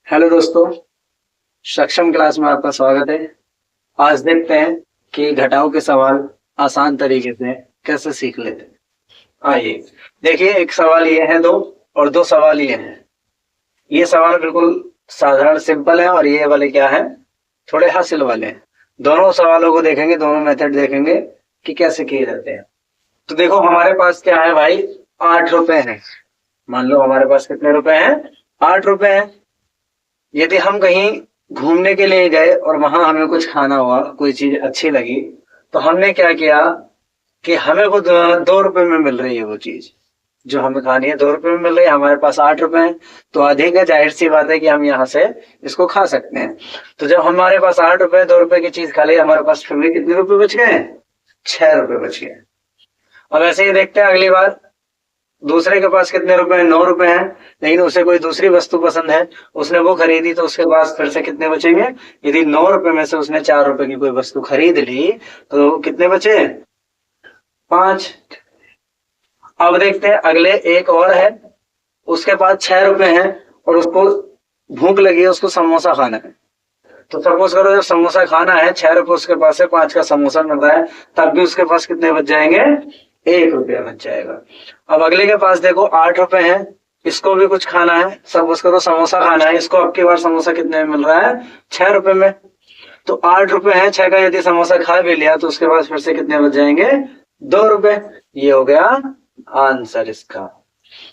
Hello दोस्तों, सक्षम class में आपका स्वागत है। आज देखते हैं कि घटाओ के सवाल आसान तरीके से कैसे सीख लेते हैं। आइए देखिए, एक सवाल ये है दो और दो सवाल ये हैं। ये सवाल बिल्कुल साधारण सिंपल है और ये वाले क्या है, थोड़े हासिल वाले हैं। दोनों सवालों को देखेंगे, दोनों मेथड देखेंगे कि कैसे किए जाते हैं। तो देखो हमारे पास क्या है भाई, 8 रुपए है। मान लो हमारे पास कितने रुपए हैं, 8 रुपए हैं। यदि हम कहीं घूमने के लिए गए और वहां हमें कुछ खाना हुआ, कोई चीज अच्छी लगी, तो हमने क्या किया कि हमें वो 2 रुपए में मिल रही है वो चीज जो हमें खानी है, 2 रुपए में मिल रही है। हमारे पास 8 रुपए है तो अधिक है, जाहिर सी बात है कि हम यहाँ से इसको खा सकते हैं। तो जब हमारे पास 8 रुपए 2 रुपए की चीज खा ली, हमारे पास फिर भी कितने रुपए बच गए, 6 रुपए बच गए। अब ऐसे ही देखते हैं अगली बार, दूसरे के पास कितने रुपए हैं, 9 रुपए हैं, लेकिन उसे कोई दूसरी वस्तु पसंद है, उसने वो खरीदी, तो उसके पास फिर से कितने बचेंगे। यदि 9 रुपए में से उसने 4 रुपए की कोई वस्तु खरीद ली तो कितने बचे, 5। अब देखते हैं अगले, एक और है, उसके पास 6 रुपए हैं और उसको भूख लगी है, उसको समोसा खाना है। तो सपोज करो जब समोसा खाना है, 6 रुपए उसके पास है, 5 का समोसा मिल रहा है, तब भी उसके पास कितने बच जाएंगे, 1 रुपया बच जाएगा। अब अगले के पास देखो 8 रुपए हैं, इसको भी कुछ खाना है, सपोज करो समोसा खाना है, इसको अब की बार समोसा कितने में मिल रहा है, 6 रुपए में। तो 8 रुपए है, 6 का यदि समोसा खा भी लिया तो उसके पास फिर से कितने बच जाएंगे, 2 रुपए। ये हो गया आंसर इसका।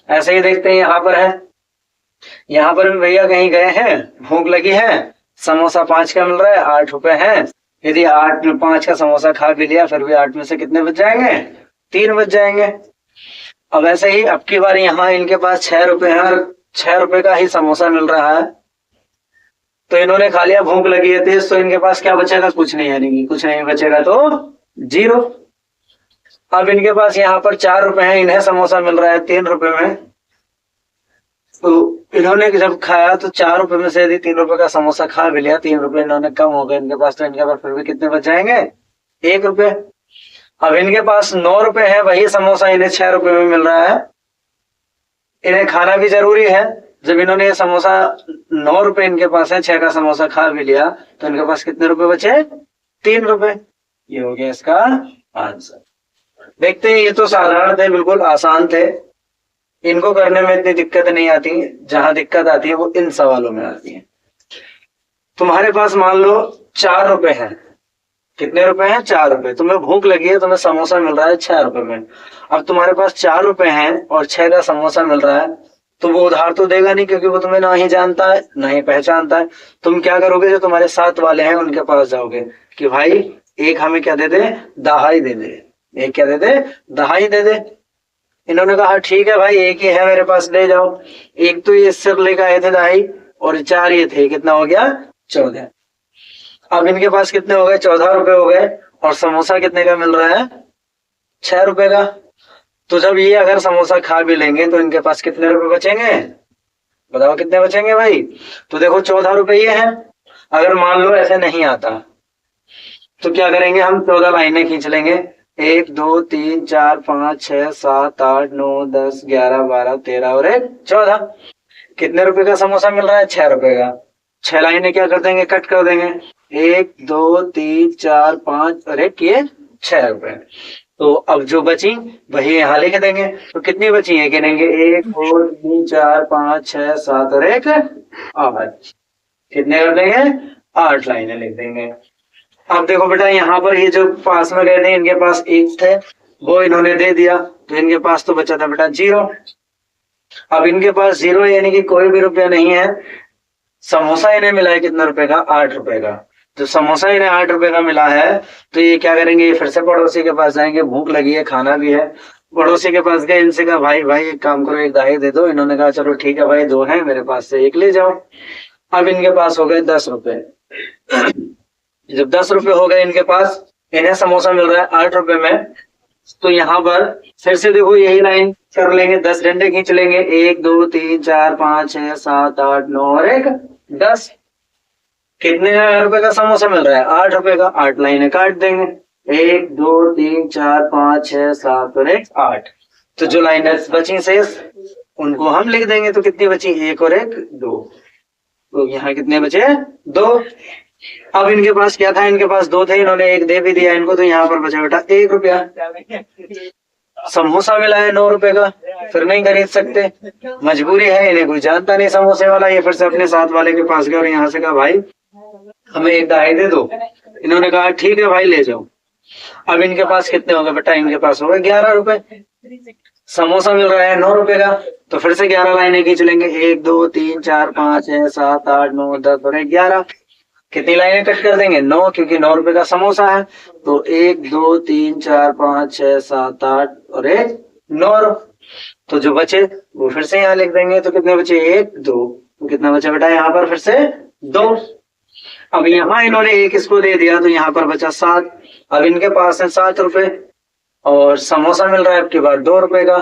ऐसे ही देखते हैं, यहाँ पर है, यहाँ पर भी भैया कहीं गए हैं, भूख लगी है, समोसा 5 का मिल रहा है, 8 रुपए है। यदि 8 में 5 का समोसा खा भी लिया, फिर भी 8 में से कितने बच जाएंगे, 3 बच जाएंगे। अब ऐसे ही अब की बार यहाँ इनके पास 6 रुपए हैं और 6 रुपए का ही समोसा मिल रहा है, तो इन्होंने खा लिया, भूख लगी है तेज, तो इनके पास क्या बचेगा, कुछ नहीं, यानी कुछ नहीं बचेगा, तो 0। अब इनके पास यहाँ पर 4 रुपए हैं, इन्हें समोसा मिल रहा है 3 रुपए में, तो इन्होंने जब खाया तो 4 रुपए में से यदि 3 रुपए का समोसा खा भी लिया, 3 रुपए इन्होंने कम हो गए इनके पास, तो इनके पास फिर भी कितने बच जाएंगे, 1 रुपए। अब इनके पास 9 रुपए है, वही समोसा इन्हें 6 रुपए में मिल रहा है, इन्हें खाना भी जरूरी है। जब इन्होंने ये समोसा, 9 रुपए इनके पास है, 6 का समोसा खा भी लिया, तो इनके पास कितने रुपए बचे, 3 रुपए। ये हो गया इसका आंसर। देखते हैं, ये तो साधारण थे, बिल्कुल आसान थे, इनको करने में इतनी दिक्कत नहीं आती। जहां दिक्कत आती है वो इन सवालों में आती है। तुम्हारे पास मान लो 4 रुपए है, कितने रुपए हैं, 4 रुपए। तुम्हें भूख लगी है, तुम्हें समोसा मिल रहा है 6 रुपए में। अब तुम्हारे पास 4 रुपए हैं और 6 का समोसा मिल रहा है, तो वो उधार तो देगा नहीं, क्योंकि वो तुम्हें ना ही जानता है ना ही पहचानता है। तुम क्या करोगे, जो तुम्हारे साथ वाले हैं उनके पास जाओगे कि भाई एक हमें क्या दे दे, दहाई दे दे, एक क्या दे दे, दहाई दे दे। इन्होंने कहा ठीक है भाई, एक ही है मेरे पास, ले जाओ। एक तो ये सिर लेकर आए थे दहाई और 4 ये थे, कितना हो गया, 14। अब इनके पास कितने हो गए, 14 रुपए हो गए, और समोसा कितने का मिल रहा है, 6 रुपए का। तो जब ये अगर समोसा खा भी लेंगे तो इनके पास कितने रुपए बचेंगे, बताओ कितने बचेंगे भाई। तो देखो 14 रुपए ये है। अगर मान लो ऐसे नहीं आता तो क्या करेंगे, हम 14 लाइनें खींच लेंगे, 1 2 3 4 5 6 7 8 9 10 11 12 13 और 1 14। कितने रुपए का समोसा मिल रहा है, 6 रुपए का। 6 लाइनें क्या कर देंगे, कट कर देंगे, 1 2 3 4 5 और 1, ये 6 रुपए। तो अब जो बची वही यहाँ लिख देंगे। तो कितनी बची है, गिनेंगे, 1 2 3 4 5 6 7 और 1 8। कितने कर देंगे, 8 लाइनें लिख देंगे। अब देखो बेटा, यहाँ पर ये जो पास में गए थे, इनके पास 1 थे, वो इन्होंने दे दिया, तो इनके पास तो बचा था बेटा 0। अब इनके पास 0 यानी कि कोई भी रुपया नहीं है। समोसा इन्हें मिला है कितना रुपए का, 8 रुपए का। तो समोसा इन्हें 8 रुपए का मिला है, तो ये क्या करेंगे, ये फिर से पड़ोसी के पास जाएंगे, भूख लगी है, खाना भी है। पड़ोसी के पास गए, इनसे कहा भाई भाई एक काम करो, एक दहाई दे दो। इन्होंने कहा चलो ठीक है भाई, 2 है मेरे पास से, 1 ले जाओ। अब इनके पास हो गए 10 रुपए। जब 10 रुपए हो गए इनके पास, इन्हें समोसा मिल रहा है 8 रुपए में, तो यहाँ पर फिर से देखो यही लाइन कर लेंगे, 10 डंडे खींच लेंगे, 1 2 3 4 5 6 7 8 9 और 1 10। कितने रुपए का समोसा मिल रहा है, 8 रुपए का। 8 लाइनें काट देंगे, 1 2 3 4 5 6 7 और 1 8। तो जो लाइनें बची शेष उनको हम लिख देंगे। तो कितनी बची, 1 और 1 2। तो यहाँ कितने बचे? 2। अब इनके पास क्या था? इनके पास 2 थे, इन्होंने 1 दे भी दिया इनको, तो यहाँ पर बचा बेटा 1 रुपया। समोसा मिला है 9 रुपए का, फिर नहीं खरीद सकते, मजबूरी है, इन्हें कोई जानता नहीं समोसे वाला। ये फिर से अपने साथ वाले के पास गए और यहाँ से कहा भाई हमें 1 दहाई दे दो। इन्होंने कहा ठीक है भाई ले जाओ। अब इनके पास कितने हो गए बेटा? इनके पास हो गए 11 रुपए। समोसा मिल रहा है 9 रुपए का, तो फिर से 11 लाइनें खींच लेंगे। 1 2 3 4 5 6 7 8 9 10 और 11। कितनी लाइनें कट कर देंगे? 9, क्योंकि 9 रुपए का समोसा है। तो 1 2 3 4 5 6 7 8 और 1 9। तो जो बचे वो फिर से यहाँ लिख देंगे। तो कितने बचे? 1 2। तो कितना बचा बेटा यहाँ पर? फिर से 2। अब यहाँ इन्होंने 1 इसको दे दिया, तो यहाँ पर बचा 7। अब इनके पास है 7 रुपए और समोसा मिल रहा है आपके पास 2 रुपए का।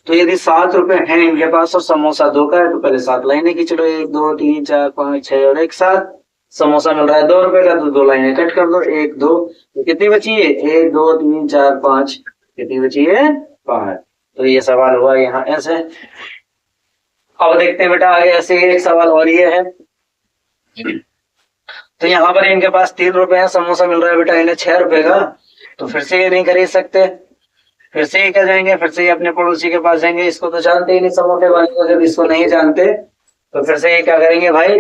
तो यदि 7 रुपए है इनके पास और समोसा 2 का है, तो पहले 7 लाइनें खींच लो। 1 2 3 4 5 6 और 1 7। समोसा मिल रहा है 2 रुपए का, तो 2 लाइनें कट कर दो। 1 2। तो कितनी बची है? 1 2 3 4 5। कितनी बची है? 5। तो ये सवाल हुआ यहाँ ऐसे। अब देखते हैं बेटा आगे, ऐसे एक सवाल और ये है। तो यहाँ पर इनके पास 3 रुपए है, समोसा मिल रहा है बेटा इन्हें 6 रुपए का, तो फिर से ये नहीं खरीद सकते। फिर से ये क्या जाएंगे? फिर से ये अपने पड़ोसी के पास जाएंगे। इसको तो जानते ही नहीं समोसे वाले को, जब इसको नहीं जानते तो फिर से ये क्या करेंगे भाई?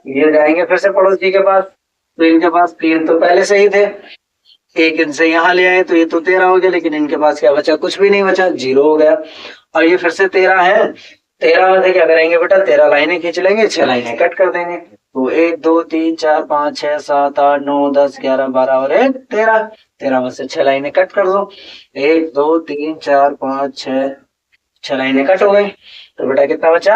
ये जाएंगे फिर से पड़ोसी के पास। तो इनके पास 3 तो पहले से ही थे, 1 इनसे यहाँ ले आए, तो ये तो 13 हो गया। लेकिन इनके पास क्या बचा? कुछ भी नहीं बचा, 0 हो गया। और ये फिर से 13 है, 13 में से क्या करेंगे बेटा? 13 लाइनें खींच लेंगे, 6 लाइनें कट कर देंगे। तो 1 2 3 4 5 6 7 8 9 10 11 12 और 1 13। 13 में से 6 लाइनें कट कर दो। 1 2 3 4 5 6 लाइनें कट हो गई। तो बेटा कितना बचा?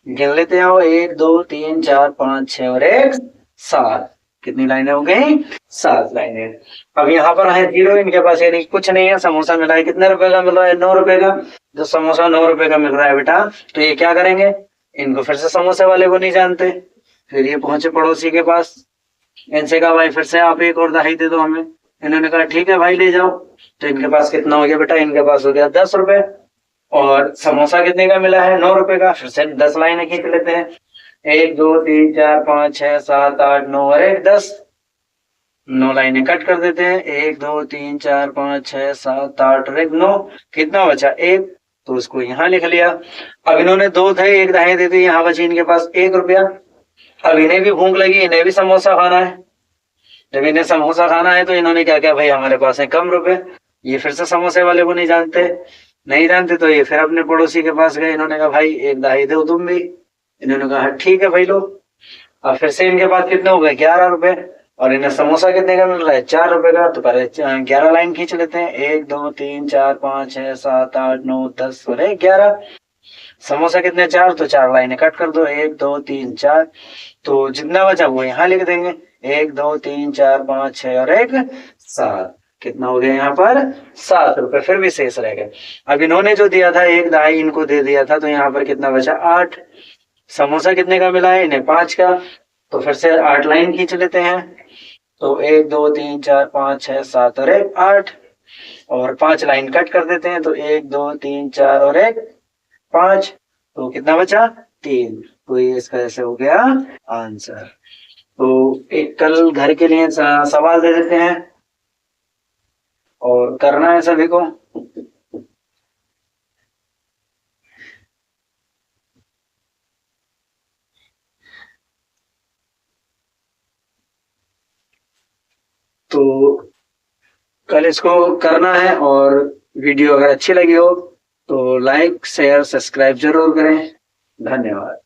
गिन लेते हो। 1 2 3 4 5 6 और 1 7। कितनी लाइनें हो गई? 7 लाइनें। अब यहाँ पर है 0, इनके पास यानी कुछ नहीं है। समोसा मिला है, कितने रुपए का मिल रहा है? 9 रुपए का। जो समोसा 9 रुपए का मिल रहा है बेटा, तो ये क्या करेंगे? इनको फिर से समोसे वाले को नहीं जानते। फिर ये पहुंचे पड़ोसी के पास, इनसे कहा भाई फिर से आप 1 और दहाई दे दो हमें। इन्होंने कहा ठीक है भाई ले जाओ। तो इनके पास कितना हो गया बेटा? इनके पास हो गया 10 रुपए। और समोसा कितने का मिला है? 9 रुपए का। फिर से 10 लाइनें खींच लेते हैं। 1 2 3 4 5 6 7 8 9 और 1 10। 9 लाइनें कट कर देते हैं। 1 2 3 4 5 6 7 8 और 1 9। कितना बचा? 1। तो उसको यहाँ लिख लिया। अब इन्होंने 2 थे, 1 दहाई दे दी, यहाँ बची इनके पास 1 रुपया। अब इन्हें भी भूख लगी, इन्हें भी समोसा खाना है। जब इन्हें समोसा खाना है तो इन्होंने क्या किया? भाई हमारे पास है कम रुपए। ये फिर से समोसे वाले को नहीं जानते, तो ये फिर अपने पड़ोसी के पास गए। इन्होंने कहा भाई 1 दहाई दो तुम भी। इन्होंने कहा ठीक है भाई लो। अब फिर से इनके पास कितने हो गए? 11 रुपए। और इन्हें समोसा कितने का मिल रहा है? 4 रुपए का। तो पहले 11 लाइन खींच लेते हैं। 1 2 3 4 5 6 7 8 9 10 और 11। समोसा कितने? 4, तो 4 लाइनें कट कर दो। 1 2 3 4। तो जितना बचा वो यहाँ लिख देंगे। 1 2 3 4 5 6 और 1 7। कितना हो गया यहाँ पर? 7 रुपए। फिर भी शेष रह गए। अब इन्होंने जो दिया था 1 दहाई इनको दे दिया था, तो यहाँ पर कितना बचा? 8। समोसा कितने का मिला है इन्हें? 5 का। तो फिर से 8 लाइन खींच लेते हैं। तो 1 2 3 4 5 6 7 और 1 8। और 5 लाइन कट कर देते हैं। तो 1 2 3 4 और 1 5। तो कितना बचा? 3। तो ये इसका ऐसे हो गया आंसर। तो एक कल घर के लिए सवाल दे देते हैं और करना है सभी को। तो कल इसको करना है, और वीडियो अगर अच्छी लगी हो तो लाइक शेयर सब्सक्राइब जरूर करें। धन्यवाद।